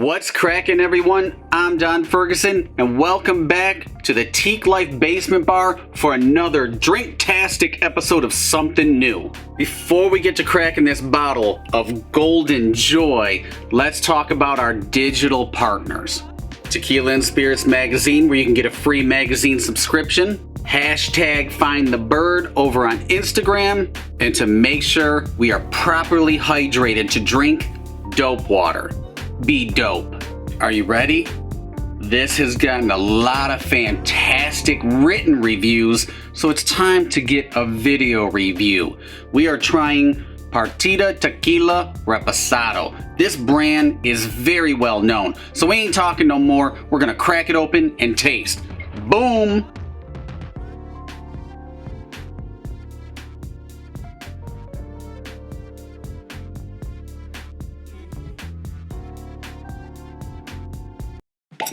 What's cracking, everyone? I'm Don Ferguson, and welcome back to the Teak Life Basement Bar for another drink-tastic episode of something new. Before we get to cracking this bottle of Golden Joy, let's talk about our digital partners. Tequila and Spirits Magazine, where you can get a free magazine subscription. Hashtag Find the Bird over on Instagram. And to make sure we are properly hydrated to drink dope water. Be dope. Are you ready? This has gotten a lot of fantastic written reviews, so it's time to get a video review. We are trying Partida Tequila Reposado. This brand is very well known, so we ain't talking no more. We're gonna crack it open and taste. Boom!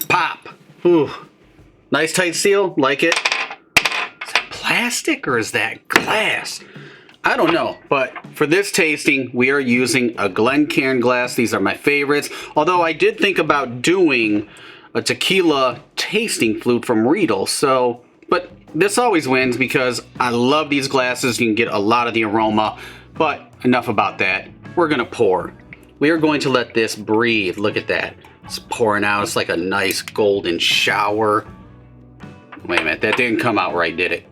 Pop. Ooh. Nice tight seal. Like it. Is that plastic or is that glass? I don't know, but for this tasting, we are using a Glencairn glass. These are my favorites. Although I did think about doing a tequila tasting flute from Riedel. But this always wins because I love these glasses. You can get a lot of the aroma. But enough about that. We're gonna pour. We are going to let this breathe. Look at that. It's pouring out. It's like a nice golden shower. Wait a minute, that didn't come out right, did it?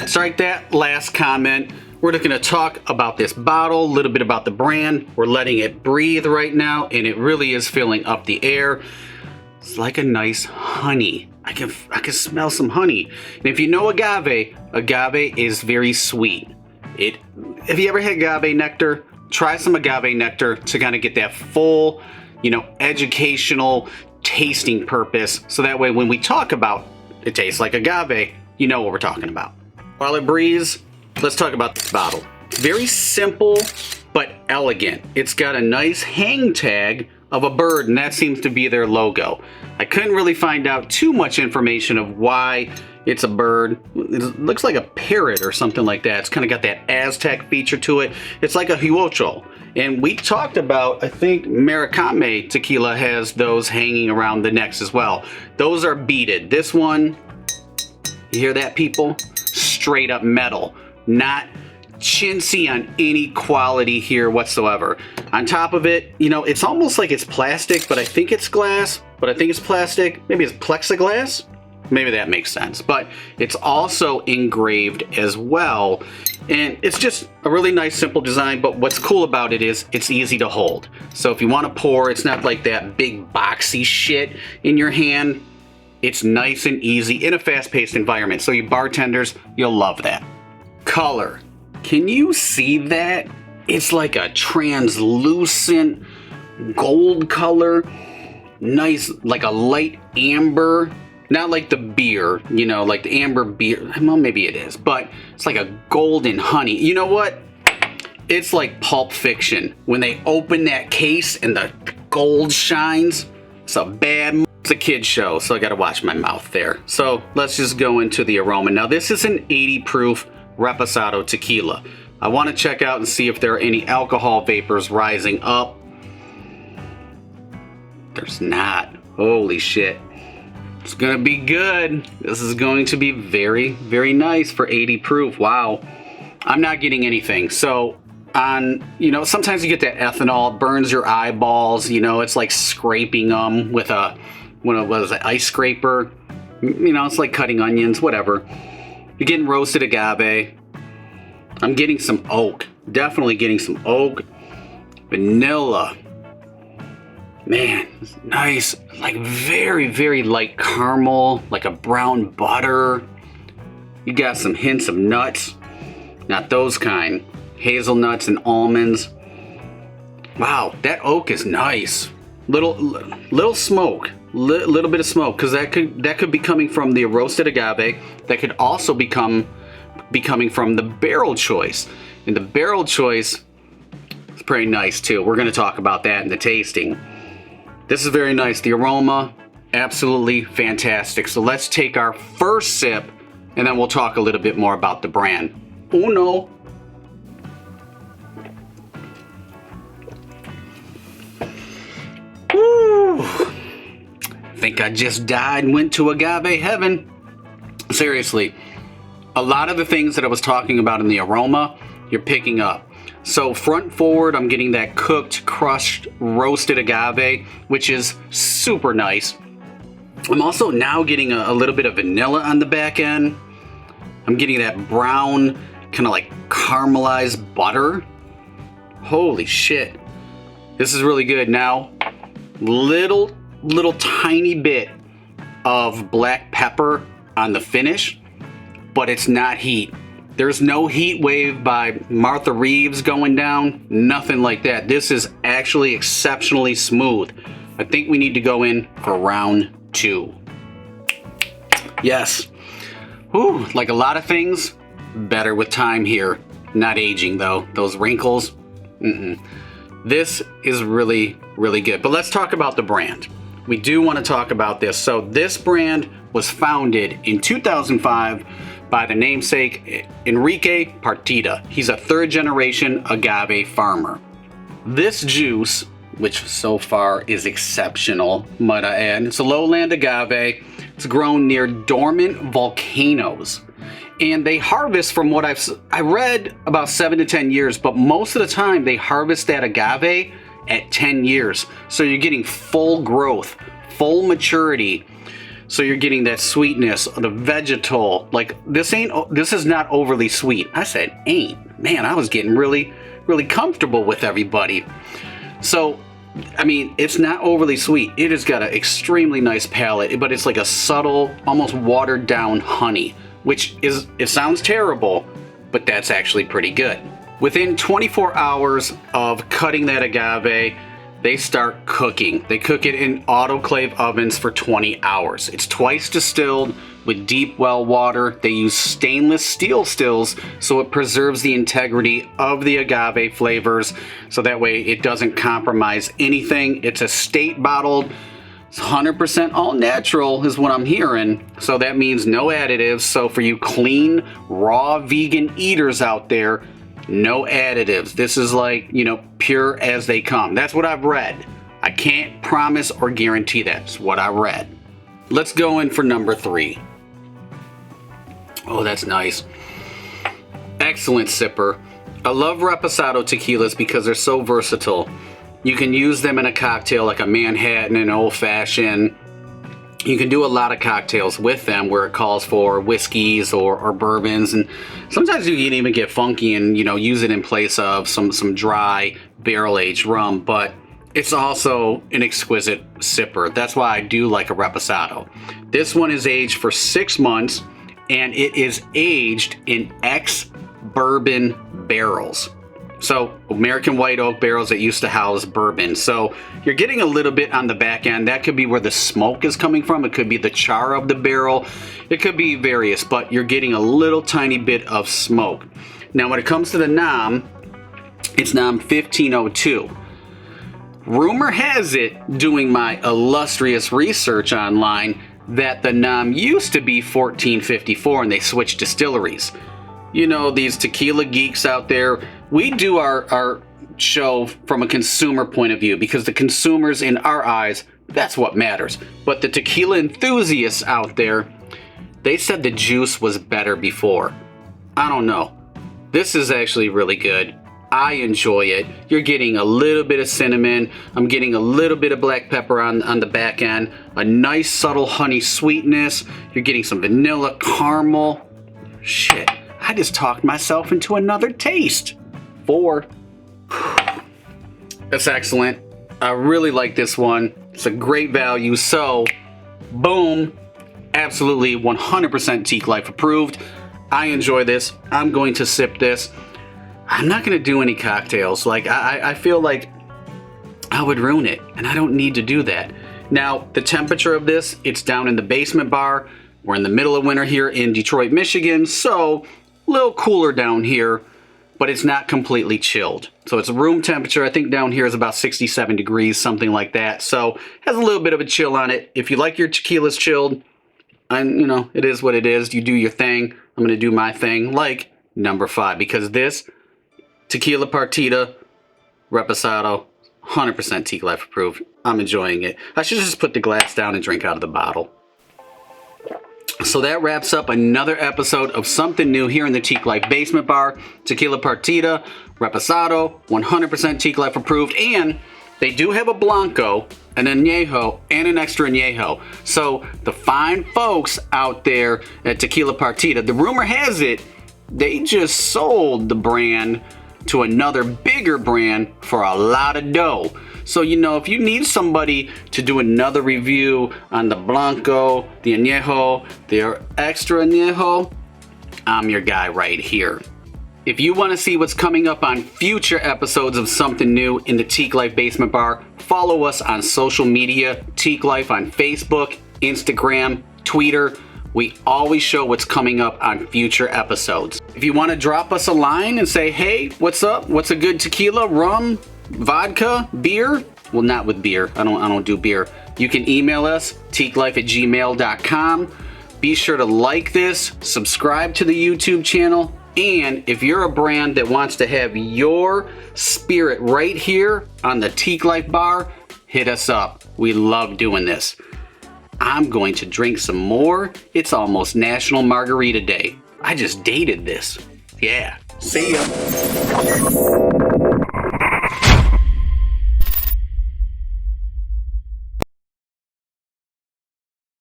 Strike that last comment. We're just gonna talk about this bottle, a little bit about the brand. We're letting it breathe right now, and it really is filling up the air. It's like a nice honey. I can smell some honey. And if you know agave is very sweet. Have you ever had agave nectar? Try some agave nectar to kind of get that full, educational tasting purpose. So that way when we talk about it tastes like agave, you know what we're talking about. While it breathes, let's talk about this bottle. Very simple, but elegant. It's got a nice hang tag of a bird, and that seems to be their logo. I couldn't really find out too much information of why it's a bird. It looks like a parrot or something like that. It's kind of got that Aztec feature to it. It's like a huochol. And we talked about, I think Maracame tequila has those hanging around the necks as well. Those are beaded. This one, you hear that, people? Straight up metal. Not chintzy on any quality here whatsoever. On top of it, it's almost like it's plastic, but I think it's glass. But I think it's plastic. Maybe it's plexiglass. Maybe that makes sense. But it's also engraved as well. And it's just a really nice, simple design. But what's cool about it is it's easy to hold. So if you want to pour, it's not like that big boxy shit in your hand. It's nice and easy in a fast-paced environment. So you bartenders, you'll love that. Color. Can you see that? It's like a translucent gold color. Nice, like a light amber. Not like the beer, like the amber beer. Well, maybe it is, but it's like a golden honey. You know what? It's like Pulp Fiction. When they open that case and the gold shines, it's a kid's show, so I gotta watch my mouth there. So let's just go into the aroma. Now this is an 80 proof Reposado tequila. I wanna check out and see if there are any alcohol vapors rising up. There's not. Holy shit. It's gonna be good. This is going to be very, very nice for 80 proof. Wow. I'm not getting anything. So sometimes you get that ethanol, it burns your eyeballs. It's like scraping them with an ice scraper. It's like cutting onions, whatever. You're getting roasted agave. I'm getting some oak. Definitely getting some oak. Vanilla. Man, it's nice, like very, very light caramel, like a brown butter. You got some hints of nuts, not those kind. Hazelnuts and almonds. Wow, that oak is nice. Little smoke, little bit of smoke, because that could be coming from the roasted agave. That could also be coming from the barrel choice, and the barrel choice is pretty nice too. We're going to talk about that in the tasting. This is very nice. The aroma, absolutely fantastic. So let's take our first sip, and then we'll talk a little bit more about the brand. Uno. Woo! like I just died and went to agave heaven. Seriously, a lot of the things that I was talking about in the aroma, you're picking up. So front forward, I'm getting that cooked, crushed, roasted agave, which is super nice. I'm also now getting a little bit of vanilla on the back end. I'm getting that brown, kind of like caramelized butter. Holy shit. This is really good. Now, little tiny bit of black pepper on the finish, but it's not heat. There's no heat wave by Martha Reeves going down. Nothing like that. This is actually exceptionally smooth. I think we need to go in for round 2. Yes. Whew, like a lot of things, better with time here. Not aging though. Those wrinkles. This is really, really good. But let's talk about the brand. We do want to talk about this. So this brand was founded in 2005 by the namesake Enrique Partida. He's a 3rd generation agave farmer. This juice, which so far is exceptional, might I add, it's a lowland agave. It's grown near dormant volcanoes. And they harvest, from what I read, about 7 to 10 years, but most of the time they harvest that agave at 10 years. So you're getting full growth, full maturity. So you're getting that sweetness, the vegetal. Like this is not overly sweet. I said ain't. Man, I was getting really, really comfortable with everybody. So, I mean, it's not overly sweet. It has got an extremely nice palate, but it's like a subtle, almost watered down honey, which is, it sounds terrible, but that's actually pretty good. Within 24 hours of cutting that agave, they start cooking. They cook it in autoclave ovens for 20 hours. It's twice distilled with deep well water. They use stainless steel stills so it preserves the integrity of the agave flavors, so that way it doesn't compromise anything. It's estate bottled. It's 100% all natural is what I'm hearing. So that means no additives. So for you clean, raw vegan eaters out there, no additives. This is like, you know, pure as they come. That's what I've read. I can't promise or guarantee that's what I read. Let's go in for number 3. Oh, that's nice. Excellent sipper. I love Reposado tequilas because they're so versatile. You can use them in a cocktail like a Manhattan, an old fashioned. You can do a lot of cocktails with them where it calls for whiskeys or bourbons, and sometimes you can even get funky and, you know, use it in place of some dry barrel-aged rum, but it's also an exquisite sipper. That's why I do like a Reposado. This one is aged for 6 months, and it is aged in ex-bourbon barrels. So American white oak barrels that used to house bourbon. So you're getting a little bit on the back end. That could be where the smoke is coming from. It could be the char of the barrel. It could be various, but you're getting a little tiny bit of smoke. Now when it comes to the NOM, it's NOM 1502. Rumor has it, doing my illustrious research online, that the NOM used to be 1454 and they switched distilleries. You know, these tequila geeks out there, we do our show from a consumer point of view because the consumers in our eyes, that's what matters. But the tequila enthusiasts out there, they said the juice was better before. I don't know. This is actually really good. I enjoy it. You're getting a little bit of cinnamon. I'm getting a little bit of black pepper on the back end. A nice subtle honey sweetness. You're getting some vanilla caramel. Shit. I just talked myself into another taste. 4. That's excellent. I really like this one. It's a great value. So, boom. Absolutely 100% Teak Life approved. I enjoy this. I'm going to sip this. I'm not going to do any cocktails. Like, I feel like I would ruin it, and I don't need to do that. Now, the temperature of this, it's down in the basement bar. We're in the middle of winter here in Detroit, Michigan, so a little cooler down here, but it's not completely chilled. So it's room temperature. I think down here is about 67 degrees, something like that. So has a little bit of a chill on it. If you like your tequilas chilled, and you know, it is what it is. You do your thing. I'm going to do my thing, like number 5, because this Tequila Partida Reposado, 100% Teak Life approved. I'm enjoying it. I should just put the glass down and drink out of the bottle. So that wraps up another episode of something new here in the Teak Life Basement Bar. Tequila Partida Reposado, 100% Teak Life approved, and they do have a Blanco, an Añejo, and an Extra Añejo. So the fine folks out there at Tequila Partida, the rumor has it, they just sold the brand to another bigger brand for a lot of dough. So, you know, if you need somebody to do another review on the Blanco, the Añejo, the Extra Añejo, I'm your guy right here. If you want to see what's coming up on future episodes of Something New in the Teak Life Basement Bar, follow us on social media, Teak Life on Facebook, Instagram, Twitter. We always show what's coming up on future episodes. If you want to drop us a line and say, hey, what's up? What's a good tequila, rum, vodka, beer? Well, not with beer. I don't do beer. You can email us, teaklife@gmail.com. Be sure to like this, subscribe to the YouTube channel, and if you're a brand that wants to have your spirit right here on the Teak Life Bar, hit us up. We love doing this. I'm going to drink some more. It's almost National Margarita Day. I just dated this. Yeah. See ya.